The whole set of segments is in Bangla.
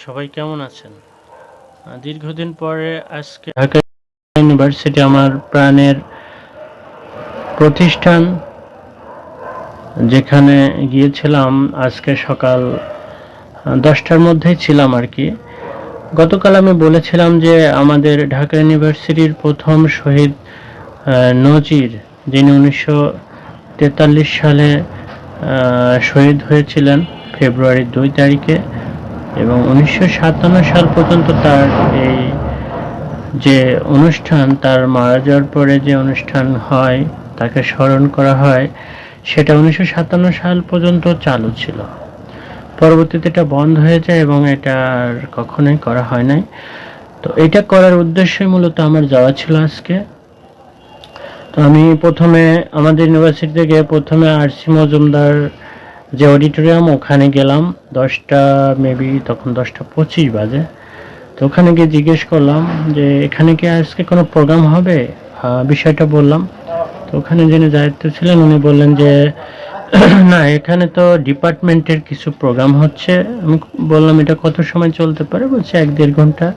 সবাই কেমন আছেন? দীর্ঘদিন পরে আজকে ঢাকা ইউনিভার্সিটি আমার প্রাণের প্রতিষ্ঠান, যেখানে গিয়েছিলাম আজকে সকাল 10টার মধ্যেই ছিলাম আর কি। গতকাল আমি বলেছিলাম যে আমাদের ঢাকা ইউনিভার্সিটির প্রথম শহীদ নজির, যিনি 1943 সালে শহীদ হয়েছিলেন ফেব্রুয়ারির 2 তারিখে, এবং 1957 সাল পর্যন্ত তার এই যে অনুষ্ঠান, তার মারা যাওয়ার পরে যে অনুষ্ঠান হয়, তাকে স্মরণ করা হয়, সেটা 1957 সাল পর্যন্ত চালু ছিল। পরবর্তীতে এটা বন্ধ হয়ে যায় এবং এটা আর কখনোই করা হয় নাই। তো এটা করার উদ্দেশ্যে মূলত আমার যাওয়া ছিল আজকে। তো আমি প্রথমে আমাদের ইউনিভার্সিটি থেকে প্রথমে আরসি মজুমদার যে অডিটোরিয়াম, ওখানে গেলাম 10টা মেবি, তখন 10টা 25 বাজে। তো ওখানে গিয়ে জিজ্ঞেস করলাম যে এখানে কি আজকে কোনো প্রোগ্রাম হবে, বিষয়টা বললাম। তো ওখানে যিনি দায়িত্ব ছিলেন উনি বললেন যে না, এখানে তো ডিপার্টমেন্টের কিছু প্রোগ্রাম হচ্ছে। আমি বললাম এটা কত সময় চলতে পারে? বলছে 1-1.5 ঘন্টা।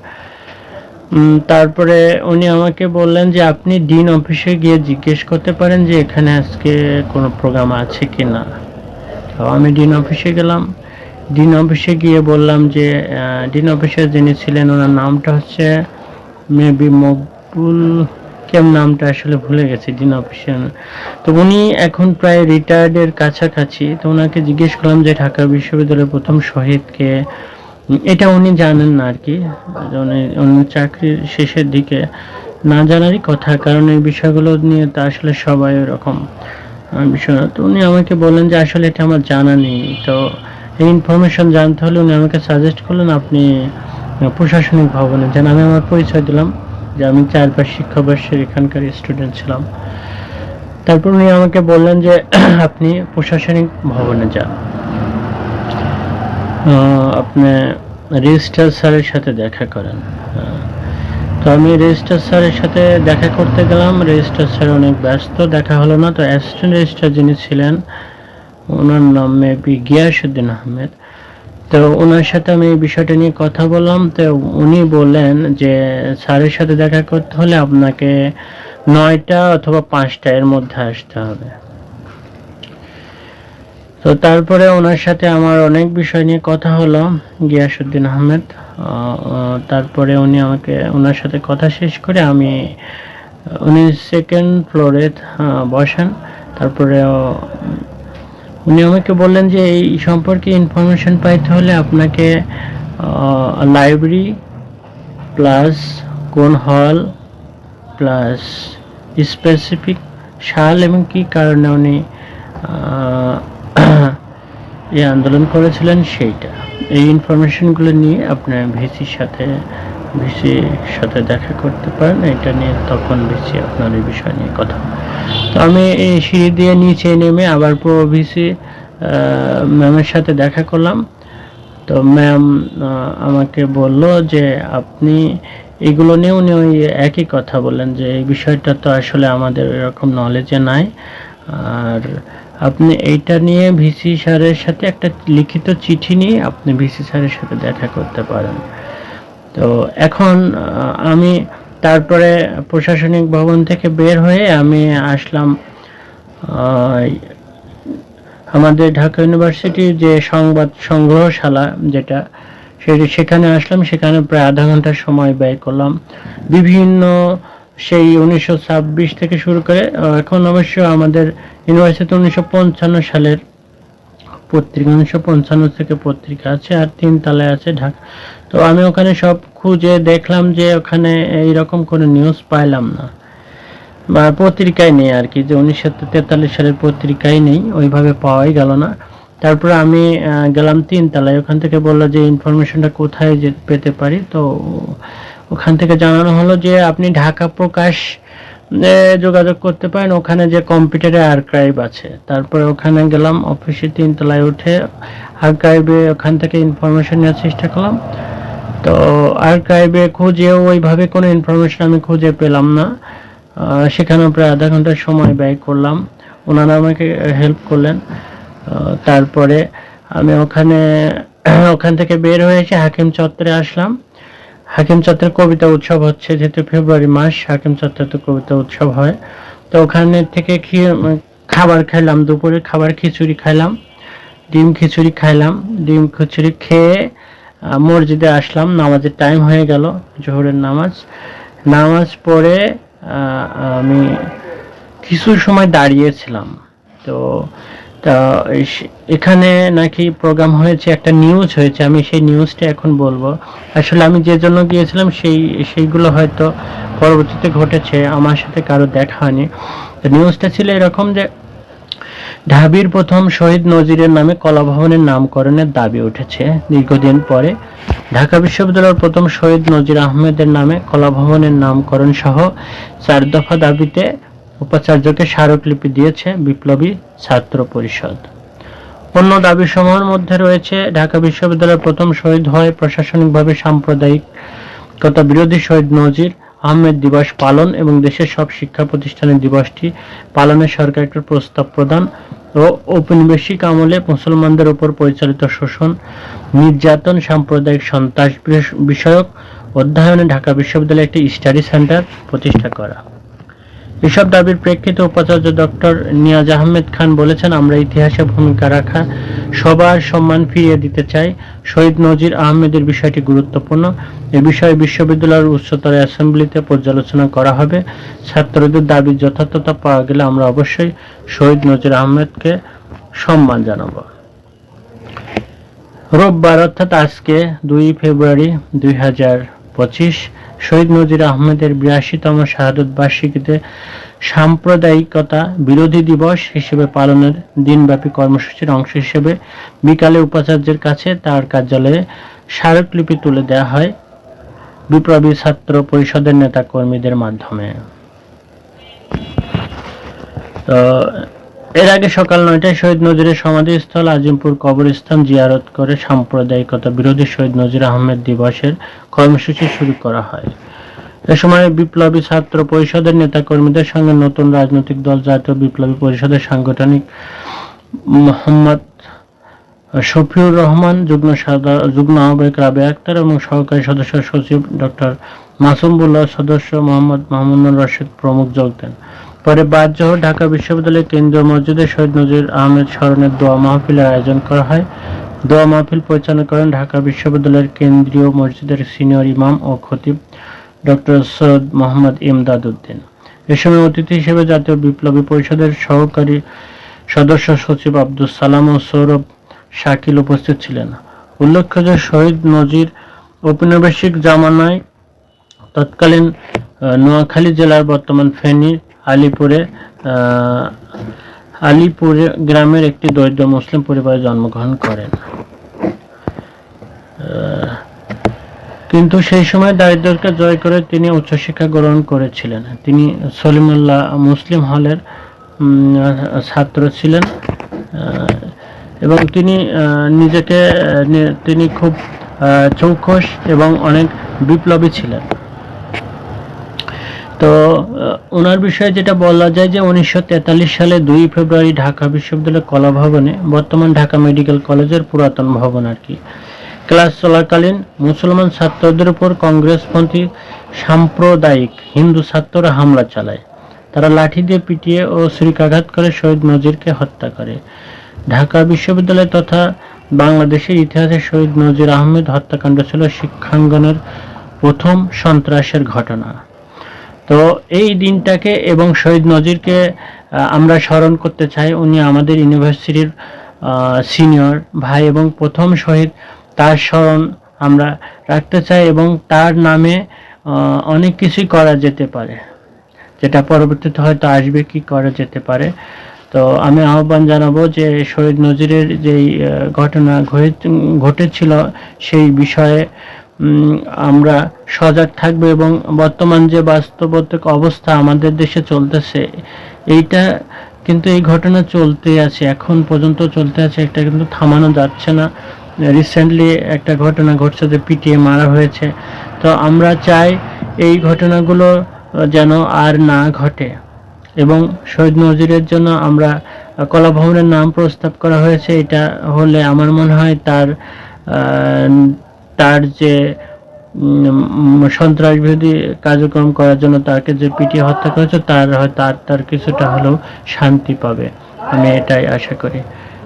তারপরে উনি আমাকে বললেন যে আপনি ডিন অফিসে গিয়ে জিজ্ঞেস করতে পারেন যে এখানে আজকে কোনো প্রোগ্রাম আছে কি না। তো আমি ডিন অফিসে গেলাম। ডিন অফিসে গিয়ে বললাম যে ডিন অফিসে যিনি ছিলেন ওনার নামটা হচ্ছে মেবি মকবুল, নামটা আসলে ভুলে গেছি ডিন অফিসে। তো উনি এখন প্রায় রিটায়ার্ডের কাছাকাছি। তো ওনাকে জিজ্ঞেস করলাম যে ঢাকা বিশ্ববিদ্যালয়ের প্রথম শহীদকে। এটা উনি জানেন না আর কি, উনি চাকরির শেষের দিকে, না জানারই কথা, কারণ এই বিষয়গুলো নিয়ে তো আসলে সবাই ওরকম বিষয় না। তো উনি আমাকে বললেন যে আসলে এটা আমার জানা নেই। তো এই ইনফরমেশন জানতে হলে উনি আমাকে সাজেস্ট করলেন আপনি প্রশাসনিক ভবনে যান। আমি আমার পরিচয় দিলাম যে আমি 4-5 শিক্ষাবর্ষের এখানকার স্টুডেন্ট ছিলাম। তারপর উনি আমাকে বললেন যে আপনি প্রশাসনিক ভবনে যান, আপনি রেজিস্ট্রার স্যারের সাথে দেখা করেন। তো আমি রেজিস্ট্রার স্যারের সাথে দেখা করতে গেলাম। রেজিস্ট্রার স্যার অনেক ব্যস্ত, দেখা হলো না। তো অ্যাসিস্ট্যান্ট রেজিস্ট্রার যিনি ছিলেন, ওনার নাম মেবি গিয়াসউদ্দিন আহমেদ। তো ওনার সাথে আমি এই বিষয়টা নিয়ে কথা বললাম। তো উনি বললেন যে স্যারের সাথে দেখা করতে হলে আপনাকে 9টা অথবা 5টা এর মধ্যে আসতে হবে। তো তারপরে ওনার সাথে আমার অনেক বিষয় নিয়ে কথা হলো, গিয়াসউদ্দিন আহমেদ। তারপরে উনি আমাকে, ওনার সাথে কথা শেষ করে উনি 2nd ফ্লোরে বসেন। তারপরে উনি আমাকে বললেন যে এই সম্পর্কে ইনফরমেশন পাইতে হলে আপনাকে লাইব্রেরি প্লাস কোন হল প্লাস স্পেসিফিক সাল এবং কি কারণে উনি এই আন্দোলন করেছিলেন সেইটা, এই ইনফরমেশনগুলো নিয়ে আপনার ভিসির সাথে দেখা করতে পারেন। এটা নিয়ে তখন ভিসি আপনার এই বিষয় নিয়ে কথা। তো আমি এই সিঁড়ি দিয়ে নিচে নেমে আবার ভিসি ম্যামের সাথে দেখা করলাম। তো ম্যাম আমাকে বলল যে আপনি এগুলো নিয়ে, উনি ওই একই কথা বললেন যে এই বিষয়টা তো আসলে আমাদের এরকম নলেজে নাই, আর আপনি এইটা নিয়ে ভিসি স্যারের সাথে একটা লিখিত চিঠি নিয়ে আপনি ভিসি স্যারের সাথে দেখা করতে পারেন। তো এখন আমি তারপরে প্রশাসনিক ভবন থেকে বের হয়ে আমি আসলাম আমাদের ঢাকা ইউনিভার্সিটির যে সংবাদ সংগ্রহশালা যেটা, সেখানে আসলাম। সেখানে প্রায় আধা ঘন্টার সময় ব্যয় করলাম। বিভিন্ন সেই 1926 থেকে শুরু করে, এখন অবশ্য আমাদের ইউনিভার্সিটি 1955 সালের পত্রিকা, 1955 থেকে পত্রিকা আছে, আর 3 তলায় আছে ঢাকা। তো আমি ওখানে সব খুঁজে দেখলাম যে ওখানে এইরকম কোনো নিউজ পাইলাম না, বা পত্রিকায় নেই আর কি, যে 1943 সালের পত্রিকায় নেই, ওইভাবে পাওয়াই গেল না। তারপরে আমি গেলাম 3 তলায়। ওখান থেকে বললো যে ইনফরমেশনটা কোথায় পেতে পারি। তো ওখান থেকে জানানো হলো যে আপনি ঢাকা প্রকাশ যোগাযোগ করতে পারেন, ওখানে যে কম্পিউটারে আর্কাইভ আছে। তারপরে ওখানে গেলাম, অফিসে 3 তলায় উঠে আর্কাইভে ওখান থেকে ইনফরমেশন নেওয়ার চেষ্টা করলাম। তো আর্কাইভে খুঁজেও ওইভাবে কোনো ইনফরমেশন আমি খুঁজে পেলাম না। সেখানে প্রায় আধা ঘন্টার সময় ব্যয় করলাম, ওনারা আমাকে হেল্প করলেন। তারপরে আমি ওখানে ওখান থেকে বের হয়ে এসে হাকিম চত্বরে আসলাম। হাকিম চত্বরে কবিতা উৎসব হচ্ছে, যেহেতু ফেব্রুয়ারি মাস, হাকিম চত্বরে তো কবিতা উৎসব হয়। তো ওখানে থেকে খাবার খাইলাম, দুপুরের খাবার খিচুড়ি খাইলাম, ডিম খিচুড়ি খাইলাম। ডিম খিচুড়ি খেয়ে মসজিদে আসলাম। নামাজের টাইম হয়ে গেল, জোহরের নামাজ পড়ে আমি কিছু সময় দাঁড়িয়েছিলাম। তো তা এখানে নাকি প্রোগ্রাম হয়েছে, একটা নিউজ হয়েছে, আমি সেই নিউজটা এখন বলবো। আসলে আমি যে জন্য গিয়েছিলাম সেইগুলো হয়তো পরবর্তীতে ঘটেছে, আমার সাথে কারো দেখা হয়নি। তো নিউজটা ছিল এরকম যে ঢাবির প্রথম শহীদ নজিরের নামে কলাভবনের নামকরণের দাবি উঠেছে দীর্ঘদিন পরে। ঢাকা বিশ্ববিদ্যালয়ের প্রথম শহীদ নজির আহমেদের নামে কলাভবনের নামকরণ সহ 4 দফা দাবিতে উপাচার্যকে স্মারকলিপি দিয়েছে বিপ্লবী ছাত্র পরিষদ। অন্য দাবিসমূহের মধ্যে রয়েছে ঢাকা বিশ্ববিদ্যালয়ের প্রথম শহীদ হয় প্রশাসনিকভাবে সাম্প্রদায়িকতা বিরোধী শহীদ নজির আহমেদ দিবস পালন এবং দেশের সব শিক্ষা প্রতিষ্ঠানের দিবসটি পালনে সরকার একটা প্রস্তাব প্রদান ও ঔপনিবেশিক আমলে মুসলমানদের উপর পরিচালিত শোষণ, নির্যাতন, সাম্প্রদায়িক সন্ত্রাস বিষয়ক অধ্যয়নে ঢাকা বিশ্ববিদ্যালয়ে একটি স্টাডি সেন্টার প্রতিষ্ঠা করা। এসব দাবির প্রেক্ষিতে উপাচার্য ডক্টর নিয়াজ আহমেদ খান বলেছেন, আমরা ইতিহাসে ভূমিকা রাখা সবার সম্মান ফিরিয়ে দিতে চাই। শহীদ নজির আহমেদের বিষয়টি গুরুত্বপূর্ণ। এ বিষয়ে বিশ্ববিদ্যালয়ের উচ্চতর অ্যাসেম্বলিতে পর্যালোচনা করা হবে। ছাত্রদের দাবির যথার্থতা পাওয়া গেলে আমরা অবশ্যই শহীদ নজির আহমেদকে সম্মান জানাব। রোববার অর্থাৎ আজকে 2 ফেব্রুয়ারি 2025 শহীদ নজির আহমেদের 82তম শাহাদত বার্ষিকীতে সাম্প্রদায়িকতা বিরোধী দিবস হিসেবে পালনের দিনব্যাপী কর্মসূচির অংশ হিসেবে বিকালে উপাচার্যের কাছে তার কার্যালয়ে স্মারকলিপি তুলে দেওয়া হয় বিপ্লবী ছাত্র পরিষদের নেতা কর্মীদের মাধ্যমে। তো এর আগে সকাল 9টায় শহীদ নজিরের সমাধিস্থল আজিমপুর কবরস্থান জিয়ারত করে সাম্প্রদায়িকতা বিরোধী শহীদ নজির আহমেদ দিবসের কর্মসূচি শুরু করা হয়। এ সময় বিপ্লবী ছাত্র পরিষদের নেতাকর্মীদের সঙ্গে নতুন রাজনৈতিক দল জাতীয় বিপ্লবী পরিষদের সাংগঠনিক মোহাম্মদ শফিউর রহমান, যুগ্ম আহ্বায়ক রাবেয়া আক্তার এবং সহকারী সদস্য সচিব ডক্টর মাসুমুল্লাহ, সদস্য মোহাম্মদ মাহমুদুর রশিদ প্রমুখ যোগ দেন। পরে বাদ জোহর ঢাকা বিশ্ববিদ্যালয়ের কেন্দ্রীয় মসজিদে শহীদ নজির আহমেদ স্মরণের দোয়া মাহফিলের আয়োজন করা হয়। দোয়া মাহফিল পরিচালনা করেন ঢাকা বিশ্ববিদ্যালয়ের কেন্দ্রীয় মসজিদের সিনিয়র ইমাম ও খতিব ডক্টর সৈয়দ মোহাম্মদ ইমদাদ উদ্দিন। এ সময় অতিথি হিসেবে জাতীয় বিপ্লবী পরিষদের সহকারী সদস্য সচিব আব্দুস সালাম ও সৌরভ শাকিল উপস্থিত ছিলেন। উল্লেখ্য যে শহীদ নজির ঔপনিবেশিক জামানায় তৎকালীন নোয়াখালী জেলার বর্তমান ফেনী আলীপুরে গ্রামের একটি দরিদ্র মুসলিম পরিবারে জন্মগ্রহণ করেন। কিন্তু সেই সময় দারিদ্র্যকে জয় করে তিনি উচ্চশিক্ষা গ্রহণ করেছিলেন। তিনি সলিমুল্লাহ মুসলিম হলের ছাত্র ছিলেন এবং তিনি খুব চৌখস এবং অনেক বিপ্লবী ছিলেন। তো ওনার বিষয়ে যেটা বলা যায় যে 1943 সালে 2 ফেব্রুয়ারি ঢাকা বিশ্ববিদ্যালয় কলা ভবনে, বর্তমান ঢাকা মেডিকেল কলেজের পুরাতন ভবন আর কি, ক্লাস চলাকালীন মুসলমান ছাত্রদের উপর কংগ্রেসপন্থী সাম্প্রদায়িক হিন্দু ছাত্ররা হামলা চালায়। তারা লাঠি দিয়ে পিটিয়ে ও ছুরিকাঘাত করে শহীদ নজিরকে হত্যা করে। ঢাকা বিশ্ববিদ্যালয় তথা বাংলাদেশের ইতিহাসে শহীদ নজির আহমেদ হত্যাকাণ্ড ছিল শিক্ষাঙ্গনের প্রথম সন্ত্রাসের ঘটনা। তো এই দিনটাকে এবং শহীদ নজিরকে আমরা স্মরণ করতে চাই। উনি আমাদের ইউনিভার্সিটির সিনিয়র ভাই এবং প্রথম শহীদ, তার স্মরণ আমরা রাখতে চাই এবং তার নামে অনেক কিছুই করা যেতে পারে, যেটা পরবর্তীতে হয়তো আসবে, কি করা যেতে পারে। তো আমি আহ্বান জানাবো যে শহীদ নজিরের যেই ঘটনা ঘটেছিল সেই বিষয়ে আমরা সজাগ থাকবো এবং বর্তমান যে বাস্তবতার অবস্থা আমাদের দেশে চলতেছে, এইটা কিন্তু এই ঘটনা চলতেই আছে, এখন পর্যন্ত চলতে আছে, এটা কিন্তু থামানো যাচ্ছে না। রিসেন্টলি একটা ঘটনা ঘটছে যে পিটিয়ে মারা হয়েছে। তো আমরা চাই এই ঘটনাগুলো যেন আর না ঘটে এবং শহীদ নজিরের জন্য আমরা কলা ভবনের নাম প্রস্তাব করা হয়েছে। এটা হলে আমার মনে হয় তার তার যে সন্ত্রাসবিরোধী কার্যক্রম করার জন্য তাকে যে পিটিয়ে হত্যা করেছে তার হয়তো তার কিছুটা হলেও শান্তি পাবে, আমি এটাই আশা করি।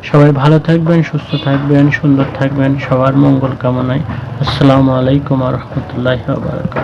সবাই ভালো থাকবেন, সুস্থ থাকবেন, সুন্দর থাকবেন, সবার মঙ্গল কামনায়। আসসালামু আলাইকুম ওয়া রাহমাতুল্লাহি ওয়া বারাকাতুহু।